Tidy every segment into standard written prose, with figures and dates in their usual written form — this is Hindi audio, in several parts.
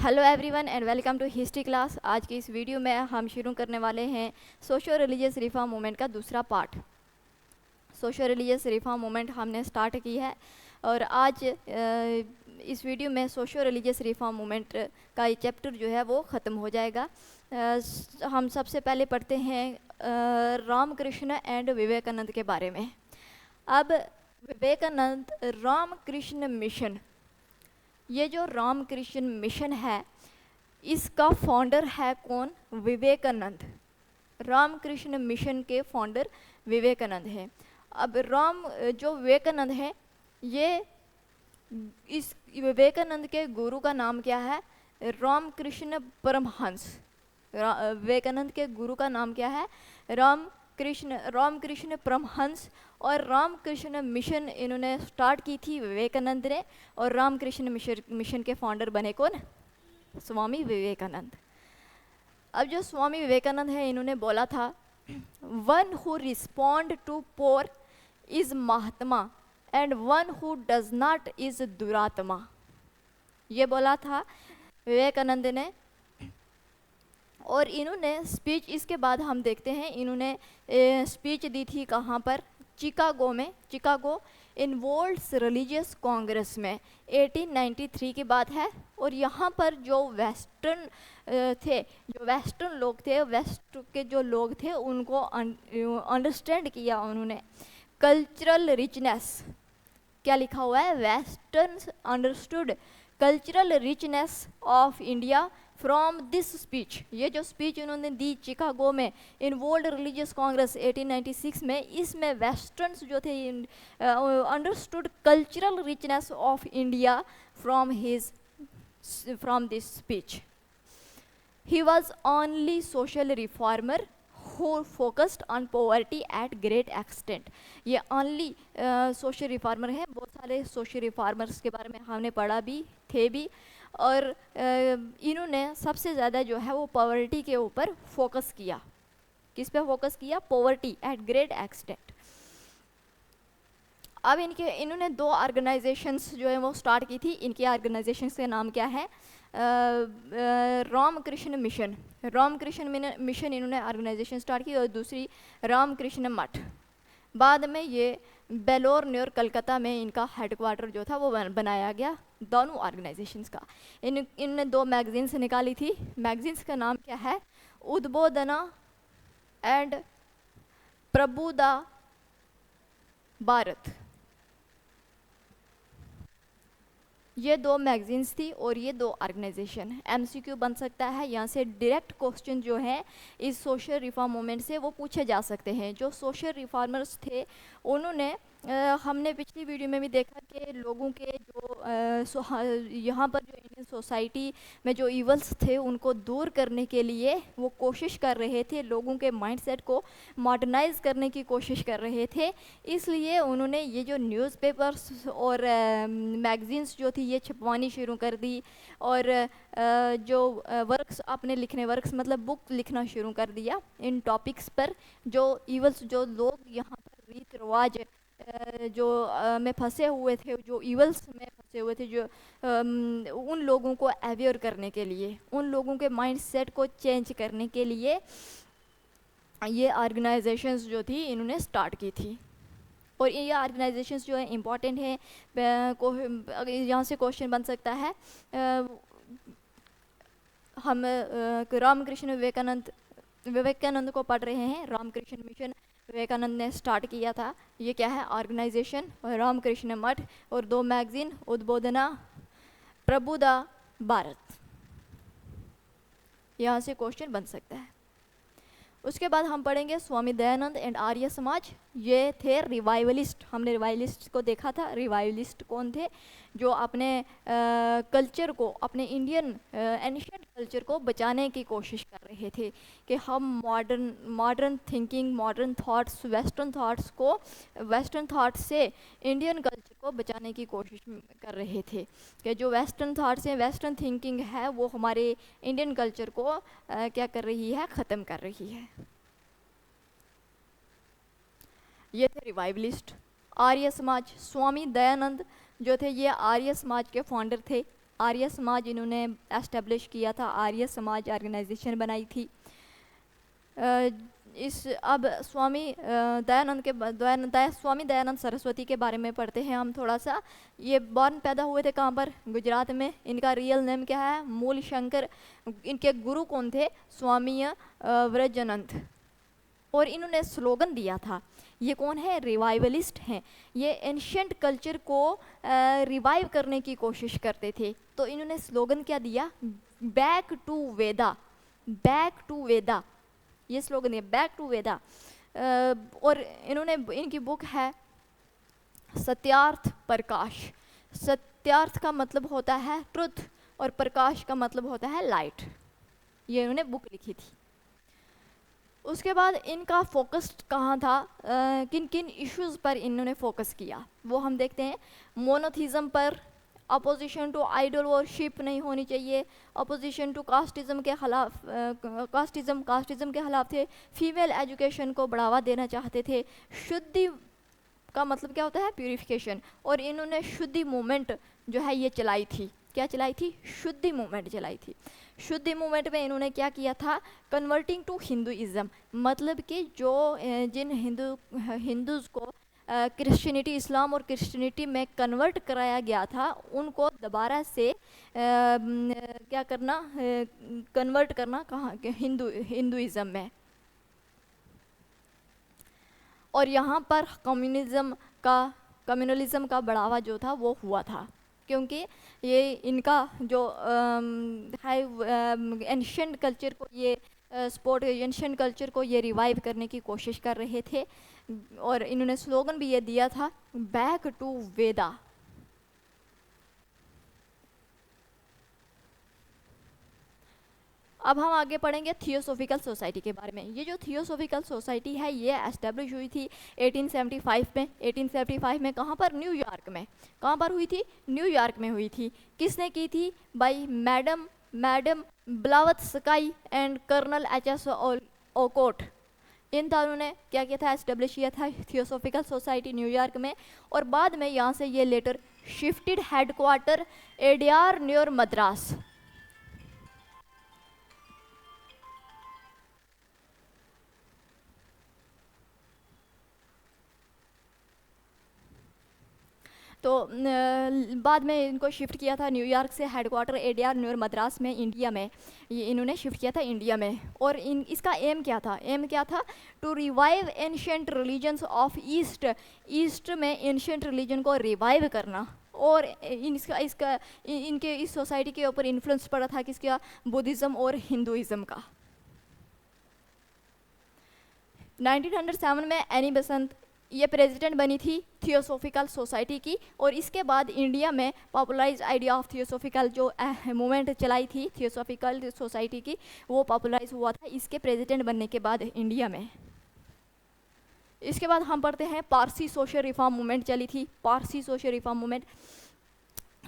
Hello everyone and welcome to history class. आज की इस वीडियो में हम शुरू करने वाले हैं सोशो रिलीजियस रिफॉर्म मूवमेंट का दूसरा part. Socio religious reform movement हमने स्टार्ट की है और आज इस वीडियो में सोशो रिलीजियस रिफॉर्म मूवमेंट का ये चैप्टर जो है वो ख़त्म हो जाएगा। हम सबसे पहले पढ़ते हैं रामकृष्ण एंड विवेकानंद के बारे में। अब विवेकानंद रामकृष्ण मिशन, ये जो रामकृष्ण मिशन है इसका फाउंडर है कौन? विवेकानंद। रामकृष्ण मिशन के फाउंडर विवेकानंद हैं। अब जो विवेकानंद है, ये इस विवेकानंद के गुरु का नाम क्या है? रामकृष्ण परमहंस। विवेकानंद के गुरु का नाम क्या है? रामकृष्ण परमहंस। और रामकृष्ण मिशन इन्होंने स्टार्ट की थी विवेकानंद ने, और रामकृष्ण मिशन के फाउंडर बने कौन? स्वामी विवेकानंद। अब जो स्वामी विवेकानंद है, इन्होंने बोला था one who respond to poor is mahatma and one who does not is दुरात्मा। ये बोला था विवेकानंद ने। और इन्होंने स्पीच, इसके बाद हम देखते हैं इन्होंने स्पीच दी थी कहाँ पर? चिकागो में। चिकागो इन वर्ल्ड्स रिलीजियस कांग्रेस में 1893 की बात है। और यहाँ पर जो वेस्टर्न थे, जो वेस्टर्न लोग थे, वेस्ट के जो लोग थे, उनको अंडरस्टैंड किया उन्होंने। कल्चरल रिचनेस, क्या लिखा हुआ है? Western understood cultural richness of India from this speech. ये जो स्पीच उन्होंने दी चिकागो में इन वर्ल्ड रिलीजियस कांग्रेस 1896 में, इसमें वेस्टर्न्स जो थे understood cultural richness of India from this speech. He was only social reformer who focused on poverty at great extent। ये ओनली सोशल रिफॉर्मर हैं। बहुत सारे सोशल रिफॉर्मर्स के बारे में हमने पढ़ा भी थे भी। और इन्होंने सबसे ज़्यादा जो है वो पॉवर्टी के ऊपर फोकस किया। किस पे फोकस किया? Poverty at great extent. अब इन्होंने दो ऑर्गेनाइजेशंस जो है वो स्टार्ट की थी। इनकी ऑर्गेनाइजेशंस का नाम क्या है? रामकृष्ण मिशन। रामकृष्ण मिशन इन्होंने ऑर्गेनाइजेशन स्टार्ट की, और दूसरी रामकृष्ण मठ। बाद में ये बेलोर न्यूर कलकत्ता में इनका हेडक्वार्टर जो था वो बनाया गया, दोनों ऑर्गेनाइजेशंस का। इनने दो मैगजीन्स निकाली थी। मैगजीन्स का नाम क्या है? उद्बोधना एंड प्रबुदा भारत। ये दो मैगजीन्स थी और ये दो ऑर्गेनाइजेशन। एमसीक्यू बन सकता है यहाँ से। डायरेक्ट क्वेश्चन जो है इस सोशल रिफॉर्म मूवमेंट से वो पूछे जा सकते हैं। जो सोशल रिफॉर्मर्स थे उन्होंने हमने पिछली वीडियो में भी देखा कि लोगों के जो यहाँ पर जो इंडियन सोसाइटी में जो इवल्स थे उनको दूर करने के लिए वो कोशिश कर रहे थे। लोगों के माइंडसेट को मॉडर्नाइज करने की कोशिश कर रहे थे। इसलिए उन्होंने ये जो न्यूज़पेपर्स और मैगजीन्स जो थी ये छपवानी शुरू कर दी। और जो वर्क्स अपने लिखने, वर्क्स मतलब बुक लिखना शुरू कर दिया इन टॉपिक्स पर। जो इवल्स, जो लोग यहाँ पर रीत रिवाज जो में फंसे हुए थे, जो इवल्स में फंसे हुए थे, जो उन लोगों को अवेयर करने के लिए, उन लोगों के माइंडसेट को चेंज करने के लिए ये ऑर्गेनाइजेशंस जो थी इन्होंने स्टार्ट की थी। और ये ऑर्गेनाइजेशंस जो है इम्पॉर्टेंट है। यहाँ से क्वेश्चन बन सकता है, हम रामकृष्ण विवेकानंद को पढ़ रहे हैं। रामकृष्ण मिशन विवेकानंद ने स्टार्ट किया था। ये क्या है? ऑर्गेनाइजेशन। रामकृष्ण मठ और दो मैगजीन, उद्बोधना, प्रबुदा भारत। यहाँ से क्वेश्चन बन सकता है। उसके बाद हम पढ़ेंगे स्वामी दयानंद एंड आर्य समाज। ये थे रिवाइवलिस्ट। हमने रिवाइवलिस्ट को देखा था। रिवाइवलिस्ट कौन थे? जो अपने कल्चर को, अपने इंडियन एंशिएंट कल्चर को बचाने की कोशिश कर रहे थे कि हम modern thinking, modern thoughts, western thoughts से इंडियन कल्चर को बचाने की कोशिश कर रहे थे। कि जो वेस्टर्न थॉट्स हैं, वेस्टर्न थिंकिंग है, वो हमारे इंडियन कल्चर को क्या कर रही है? ख़त्म कर रही है। ये थे रिवाइवलिस्ट। आर्य समाज, स्वामी दयानंद जो थे ये आर्य समाज के फाउंडर थे। आर्य समाज इन्होंने एस्टेब्लिश किया था, आर्य समाज ऑर्गेनाइजेशन बनाई थी। इस अब स्वामी स्वामी दयानंद सरस्वती के बारे में पढ़ते हैं हम थोड़ा सा। ये बॉर्न पैदा हुए थे कहाँ पर? गुजरात में। इनका रियल नेम क्या है? मूल शंकर। इनके गुरु कौन थे? स्वामी व्रजानंद। और इन्होंने स्लोगन दिया था, ये कौन है? रिवाइवलिस्ट हैं। ये एंशिएंट कल्चर को रिवाइव करने की कोशिश करते थे। तो इन्होंने स्लोगन क्या दिया? Back to Veda, back to Veda, ये स्लोगन है, बैक टू वेदा। और इन्होंने, इनकी बुक है सत्यार्थ प्रकाश। सत्यार्थ का मतलब होता है ट्रुथ और प्रकाश का मतलब होता है लाइट। ये इन्होंने बुक लिखी थी। उसके बाद इनका फोकस कहाँ था? किन किन इश्यूज़ पर इन्होंने फोकस किया वो हम देखते हैं। मोनोथिज्म पर, अपोजिशन टू आइडल वर्शिप नहीं होनी चाहिए, अपोजिशन टू कास्टिज्म के खिलाफ, कास्टिज्म के खिलाफ थे। फीमेल एजुकेशन को बढ़ावा देना चाहते थे। शुद्धि का मतलब क्या होता है? प्यूरिफिकेशन। और इन्होंने शुद्धि मूवमेंट जो है ये चलाई थी। क्या चलाई थी? शुद्धि मूवमेंट चलाई थी। शुद्धि मूवमेंट में इन्होंने क्या किया था? कन्वर्टिंग टू हिंदुइज्म, मतलब कि जो जिन हिंदूज़ को क्रिश्चियनिटी, इस्लाम और क्रिश्चियनिटी में कन्वर्ट कराया गया था, उनको दोबारा से क्या करना? कन्वर्ट करना कहाँ? हिंदुइज्म में। और यहाँ पर कम्युनलिज्म का बढ़ावा जो था वो हुआ था, क्योंकि ये इनका जो है एंशिएंट कल्चर को ये एंशिएंट कल्चर को ये रिवाइव करने की कोशिश कर रहे थे। और इन्होंने स्लोगन भी ये दिया था, बैक टू वेदा। अब हम आगे पढ़ेंगे थियोसॉफिकल सोसाइटी के बारे में। ये जो थियोसॉफिकल सोसाइटी है ये एस्टेब्लिश हुई थी 1875 में। 1875 में कहाँ पर? न्यूयॉर्क में। कहाँ पर हुई थी? न्यूयॉर्क में हुई थी। किसने की थी? By madam Blavatsky and colonel H S. Olcott. इन दोनों ने क्या किया था? एस्टेब्लिश किया था थियोसॉफिकल सोसाइटी न्यूयॉर्क में। और बाद में यहाँ से ये later shifted headquarter Adyar near Madras. तो बाद में इनको शिफ्ट किया था न्यूयॉर्क से, हेडक्वार्टर एडियार न्यूर मद्रास में, इंडिया में। ये इन्होंने शिफ्ट किया था इंडिया में। और इसका एम क्या था? एम क्या था? To revive ancient religions of east. East में एंशिएंट रिलीजन को रिवाइव करना। और इनके इस सोसाइटी के ऊपर इन्फ्लुएंस पड़ा था किसका? बुद्धिज़्म और हिंदुइज्म का। 1907 में एनी बेसेंट ये प्रेसिडेंट बनी थी थियोसॉफिकल सोसाइटी की। और इसके बाद इंडिया में पॉपुलराइज आइडिया ऑफ थियोसॉफिकल जो मूवमेंट चलाई थी थियोसॉफिकल सोसाइटी की, वो पॉपुलराइज हुआ था इसके प्रेसिडेंट बनने के बाद इंडिया में। इसके बाद हम पढ़ते हैं पारसी सोशल रिफॉर्म मूवमेंट चली थी। पारसी सोशल रिफॉर्म मूवमेंट,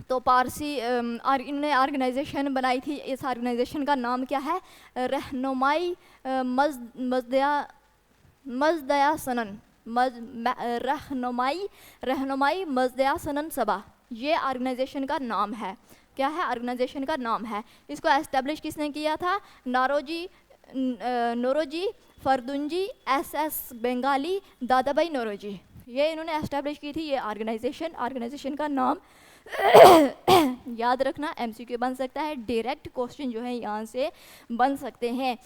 तो पारसी इन्होंने ऑर्गेनाइजेशन बनाई थी। इस ऑर्गेनाइजेशन का नाम क्या है? रहनुमाई मजदया सनन, रहनुमाई मजदया सनन सभा, ये ऑर्गेनाइजेशन का नाम है। क्या है? ऑर्गेनाइजेशन का नाम है। इसको एस्टेब्लिश किसने किया था? नौरोजी फरदुंजी एस बंगाली दादाबाई नौरोजी, ये इन्होंने एस्टेब्लिश की थी ये ऑर्गेनाइजेशन। ऑर्गेनाइजेशन का नाम याद रखना, एमसीक्यू बन सकता है, डायरेक्ट क्वेश्चन जो है यहाँ से बन सकते हैं।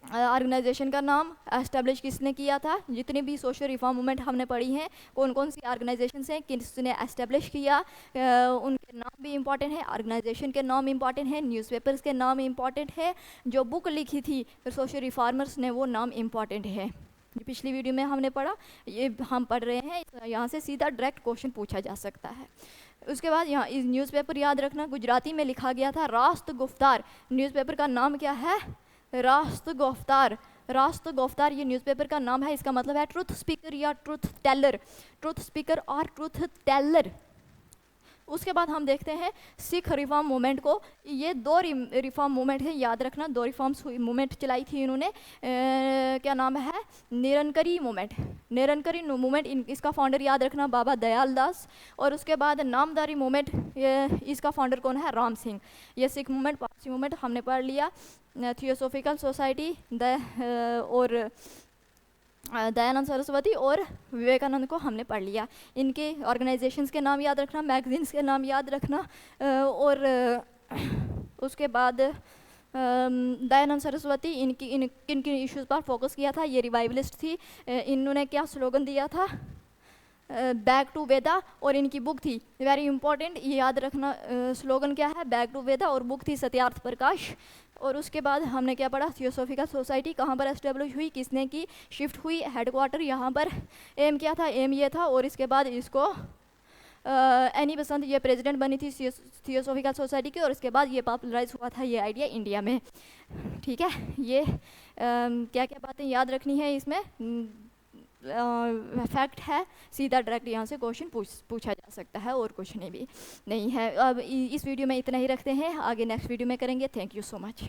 ऑर्गेनाइजेशन का नाम एस्टेब्लिश किसने किया था? जितनी भी सोशल रिफॉर्म मूवमेंट हमने पढ़ी हैं, कौन कौन सी ऑर्गेनाइजेशन हैं, किसने एस्टेब्लिश किया, उनके नाम भी इम्पॉर्टेंट है, ऑर्गेनाइजेशन के नाम इम्पॉर्टेंट है, न्यूज़पेपर्स के नाम इम्पॉर्टेंट है, जो बुक लिखी थी सोशल रिफॉर्मर्स ने वो नाम इम्पॉर्टेंट है। पिछली वीडियो में हमने पढ़ा, ये हम पढ़ रहे हैं, यहाँ से सीधा डायरेक्ट क्वेश्चन पूछा जा सकता है। उसके बाद यहाँ इस न्यूज़पेपर याद रखना, गुजराती में लिखा गया था रास्त गुफ्तार। न्यूज़पेपर का नाम क्या है? रास्त गुफ्तार। रास्त गुफ्तार ये न्यूज़पेपर का नाम है। इसका मतलब है ट्रुथ स्पीकर या ट्रुथ टेलर। ट्रुथ स्पीकर और ट्रुथ टेलर। उसके बाद हम देखते हैं सिख रिफॉर्म मूवमेंट को। ये दो रिफॉर्म मूवमेंट है, याद रखना, दो रिफॉर्म्स मूवमेंट चलाई थी इन्होंने। क्या नाम है, निरंकरी मूवमेंट। निरंकरी मूवमेंट, इसका फाउंडर याद रखना बाबा दयाल दास। और उसके बाद नामदारी मूवमेंट, इसका फाउंडर कौन है, राम सिंह। ये सिख मूवमेंट, पारसी मूवमेंट हमने पढ़ लिया। थियोसॉफिकल सोसाइटी और दयानंद सरस्वती और विवेकानंद को हमने पढ़ लिया। इनके ऑर्गेनाइजेशंस के नाम याद रखना, मैगजीन्स के नाम याद रखना। और उसके बाद दयानंद सरस्वती, किन किन इश्यूज़ पर फोकस किया था, ये रिवाइवलिस्ट थी। इन्होंने क्या स्लोगन दिया था, बैक टू वेदा। और इनकी बुक थी, वेरी इंपॉर्टेंट, ये याद रखना, स्लोगन क्या है, बैक टू वेदा। और बुक थी सत्यार्थ प्रकाश। और उसके बाद हमने क्या पढ़ा, थियोसॉफिकल सोसाइटी कहाँ पर एस्टेब्लिश हुई, किसने की, शिफ्ट हुई, हेडक्वार्टर यहाँ पर। एम क्या था, एम ये था। और इसके बाद इसको एनी बेसेंट ये प्रेसिडेंट बनी थी थियोसॉफिकल सोसाइटी की। और इसके बाद ये पॉपुलराइज हुआ था ये आइडिया इंडिया में। ठीक है, ये क्या क्या बातें याद रखनी है इसमें, फैक्ट है, सीधा डायरेक्ट यहाँ से क्वेश्चन पूछा जा सकता है, और कुछ नहीं भी नहीं है। अब इस वीडियो में इतना ही रखते हैं, आगे नेक्स्ट वीडियो में करेंगे। Thank you so much.